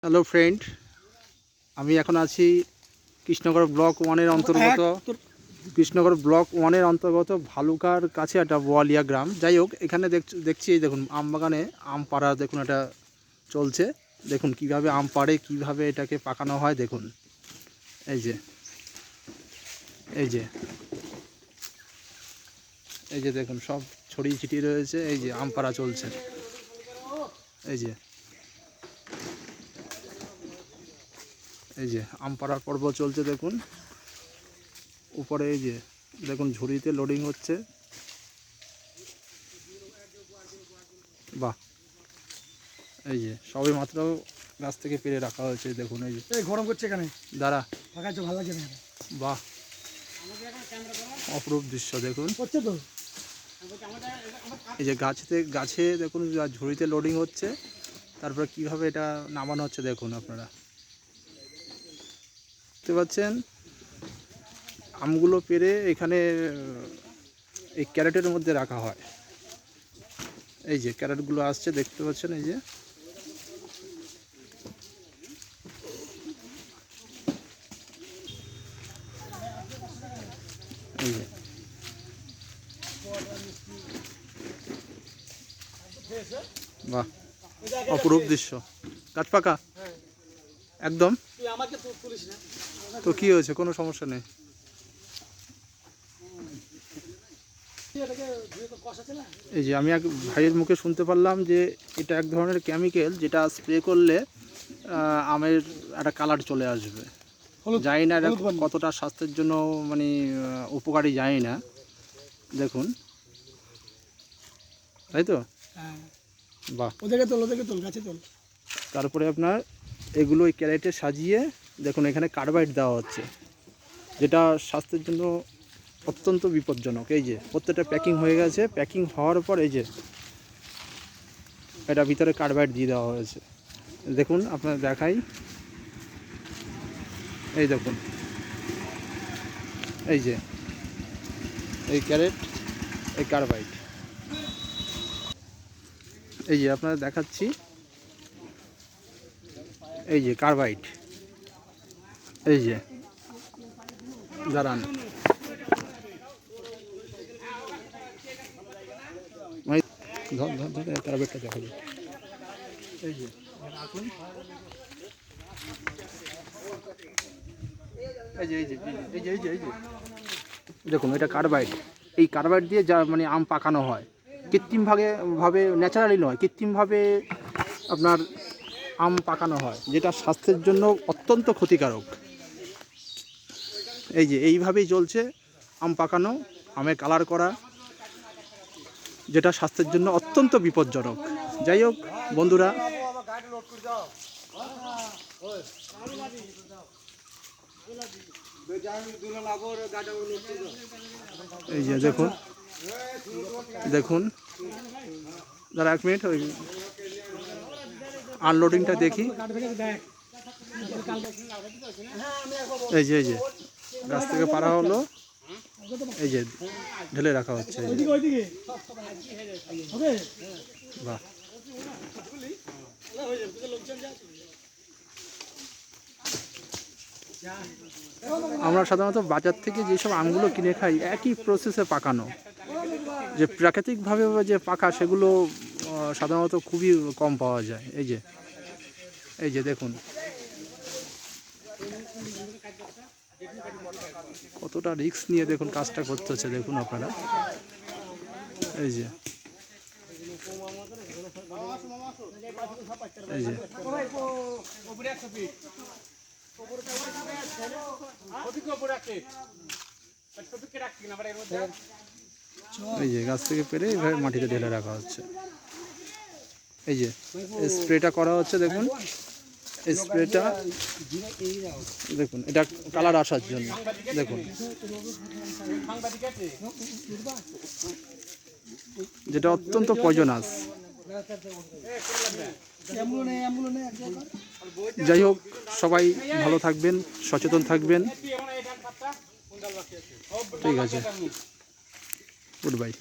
Hello friend, আমি এখন আছি কৃষ্ণনগর ব্লক ওয়ানের অন্তর্গত ভালুকার কাছে একটা বোয়ালিয়া গ্রাম। যাই হোক, এখানে দেখছি এই দেখুন আম বাগানে আম পাড়া দেখুন এটা চলছে। দেখুন কিভাবে আম পাড়ে, কিভাবে এটাকে পাকানো হয় দেখুন। এই যে এই যে এই যে দেখুন সব ছড়িয়ে ছিটিয়ে রয়েছে। এই যে আম পাড়া চলছে। এই যে এই যে আম পাড়ার পর্ব চলছে দেখুন। উপরে এই যে দেখুন ঝুড়িতে লোডিং হচ্ছে। বাহ, এই যে সবে মাত্র গাছ থেকে পেরে রাখা হয়েছে দেখুন। এই যে গরম করছে এখানে, দাঁড়া ফাঁকা ভালো লাগছে না। বাহ, অপরূপ দৃশ্য দেখুন। করছে তো এই যে গাছে দেখুন ঝুড়িতে লোডিং হচ্ছে, তারপরে কিভাবে এটা নামানো হচ্ছে দেখুন। আপনারা দেখতে পাচ্ছেন আমগুলো পেরে এখানে এই ক্যারেটের মধ্যে রাখা হয়। এই যে ক্যারেটগুলো আসছে দেখতে পাচ্ছেন। এই যে এই যে বাহ, অপরূপ দৃশ্য। গাছ পাকা একদম। তো কি হয়েছে, কোনো সমস্যা নেই। এই যে আমি এক ভাইয়ের মুখে শুনতে পারলাম যে এটা এক ধরনের কেমিক্যাল, যেটা স্প্রে করলে আমের একটা কালার চলে আসবে। জানি না এটা কতটা স্বাস্থ্যের জন্য মানে উপকারী জানি না। দেখুন, তাই তো। বাহ, ওদেরকে তোল গাছে তোল। তারপরে আপনার এগুলো ওই ক্যারেটে সাজিয়ে দেখুন এখানে কার্বাইড দেওয়া হচ্ছে, যেটা স্বাস্থ্যের জন্য অত্যন্ত বিপজ্জনক। এই যে প্রত্যেকটা প্যাকিং হয়ে গেছে। প্যাকিং হওয়ার পর এই যে এটা ভিতরে কার্বাইড দিয়ে দেওয়া হয়েছে। দেখুন আপনার দেখাই, এই দেখুন এই যে এই ক্যারেট, এই কার্বাইড, এই যে আপনারা দেখাচ্ছি। এই যে কার্বাইড, এই যে দাঁড়ান, কার্বাইডটা দেখা যায়। এই যে রাখুন, এই যে এই যে এই যে এই যে এই যে দেখুন এটা কার্বাইড। এই কার্বাইড দিয়ে যা মানে আম পাকানো হয়, কৃত্রিমভাবে ন্যাচারালি নয়, কৃত্রিমভাবে আপনার আম পাকানো হয়, যেটা স্বাস্থ্যের জন্য অত্যন্ত ক্ষতিকারক। এই যে এইভাবেই চলছে আম পাকানো, আমের কালার করা, যেটা স্বাস্থ্যের জন্য অত্যন্ত বিপজ্জনক। যাই হোক বন্ধুরা, এই যে দেখুন দেখুন দাঁড়া এক মিনিট, ওই আনলোডিংটা দেখি। এই যে গাছ থেকে পাড়া হলো, এই যে ঢেলে রাখা হচ্ছে। বাহ, আমরা সাধারণত বাজার থেকে যেসব আমগুলো কিনে খাই একই প্রসেসে পাকানো, যে প্রাকৃতিকভাবে যে পাকা সেগুলো সাধারণত খুবই কম পাওয়া যায়। এই যে দেখুন কতটা রিস্ক নিয়ে দেখুন কাজটা করতে হচ্ছে দেখুন আপনারা। এই যে এই যে এই যে গাছ থেকে পেরে এইভাবে মাটিতে ঢেলে রাখা হচ্ছে। এই যে স্প্রেটা করা হচ্ছে দেখুন, স্প্রেটা দেখুন এটা কালার আসার জন্য। দেখুন যেটা অত্যন্ত পয়জনাস। যাই হোক, সবাই ভালো থাকবেন, সচেতন থাকবেন। ঠিক আছে, গুড বাই।